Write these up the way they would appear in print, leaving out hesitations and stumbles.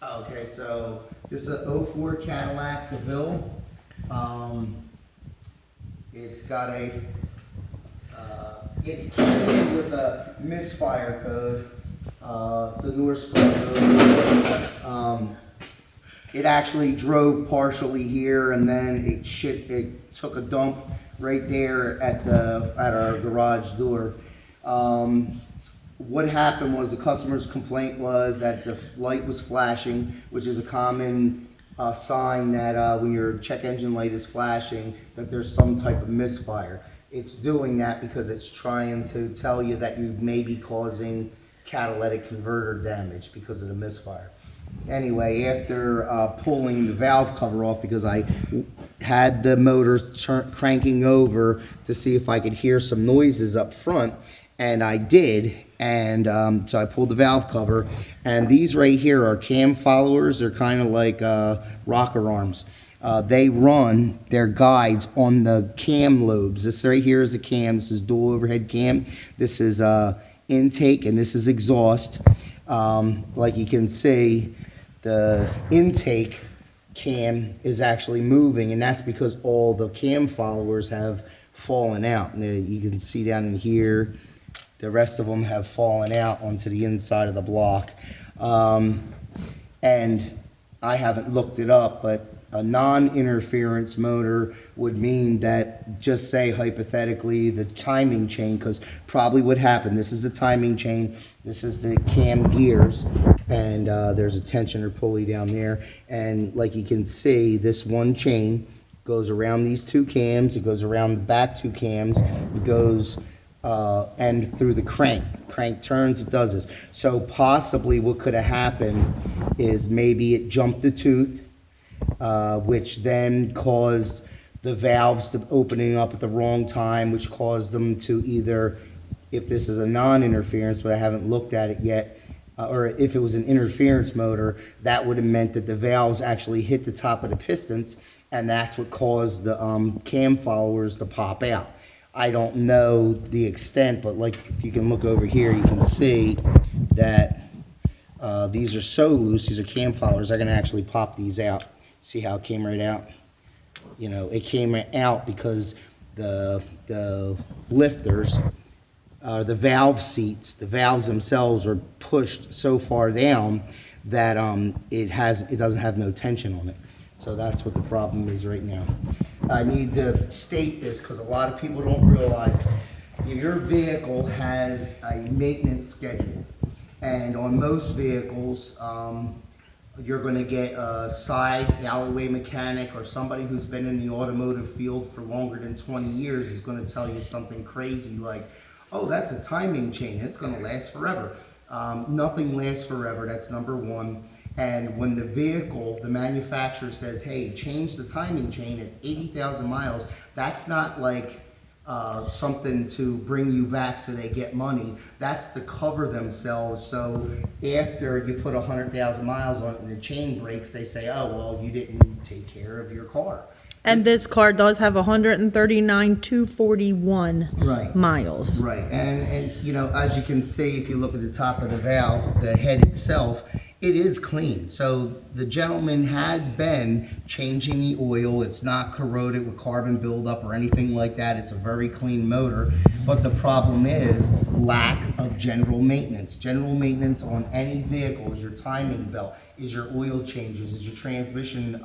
Okay, so this is a '04 Cadillac Deville. It's got it came in with a misfire code. It's a North Star code. It actually drove partially here, and then it took a dump right there at our garage door. What happened was the customer's complaint was that the light was flashing, which is a common sign that when your check engine light is flashing, that there's some type of misfire. It's doing that because it's trying to tell you that you may be causing catalytic converter damage because of the misfire. Anyway, after pulling the valve cover off, because I had the motor cranking over to see if I could hear some noises up front, and I did, and so I pulled the valve cover, and these right here are cam followers. They're kind of like rocker arms. They run their guides on the cam lobes. This right here is a cam. This is dual overhead cam. This is intake, and this is exhaust. Like you can see, the intake cam is actually moving, and that's because all the cam followers have fallen out. And you can see down in here, the rest of them have fallen out onto the inside of the block. And I haven't looked it up, but a non-interference motor would mean that, just say hypothetically, the timing chain, because probably what happened, this is the timing chain, this is the cam gears, and there's a tensioner pulley down there, and like you can see, this one chain goes around these two cams, it goes around the back two cams, it goes and through the crank. Crank turns, it does this. So possibly what could have happened is maybe it jumped the tooth, which then caused the valves to opening up at the wrong time, which caused them to either, if this is a non-interference, but I haven't looked at it yet, or if it was an interference motor, that would have meant that the valves actually hit the top of the pistons, and that's what caused the cam followers to pop out. I don't know the extent, but like if you can look over here, you can see that these are so loose, these are cam followers, I can actually pop these out. See how it came right out? You know, it came out because the lifters, the valve seats, the valves themselves are pushed so far down that it doesn't have no tension on it. So that's what the problem is right now. I need to state this because a lot of people don't realize your vehicle has a maintenance schedule, and on most vehicles, you're going to get a side alleyway mechanic or somebody who's been in the automotive field for longer than 20 years is going to tell you something crazy like, oh, that's a timing chain, it's going to last forever. Nothing lasts forever, that's number one. And when the vehicle, the manufacturer says, hey, change the timing chain at 80,000 miles, that's not like something to bring you back so they get money. That's to cover themselves. So after you put 100,000 miles on it and the chain breaks, they say, oh, well, you didn't take care of your car. And this car does have 139,241 miles. Right, and you know, as you can see, if you look at the top of the valve, the head itself, it is clean. So the gentleman has been changing the oil. It's not corroded with carbon buildup or anything like that. It's a very clean motor. But the problem is lack of general maintenance. General maintenance on any vehicle is your timing belt, is your oil changes, is your transmission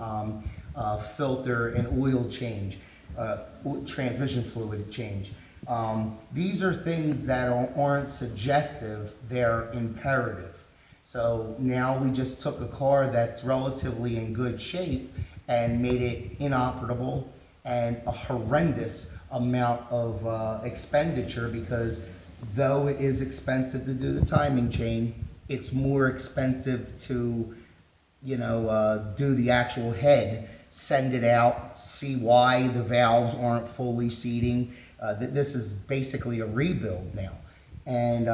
filter and oil change, transmission fluid change. These are things that aren't suggestive, they're imperative. So now we just took a car that's relatively in good shape and made it inoperable and a horrendous amount of expenditure, because though it is expensive to do the timing chain, it's more expensive to, you know, do the actual head, send it out, see why the valves aren't fully seating. This is basically a rebuild now. And,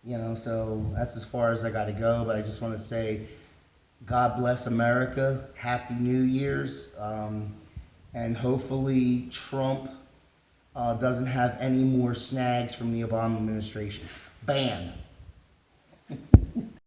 you know, so that's as far as I got to go. But I just want to say, God bless America. Happy New Year's. And hopefully Trump doesn't have any more snags from the Obama administration. Ban.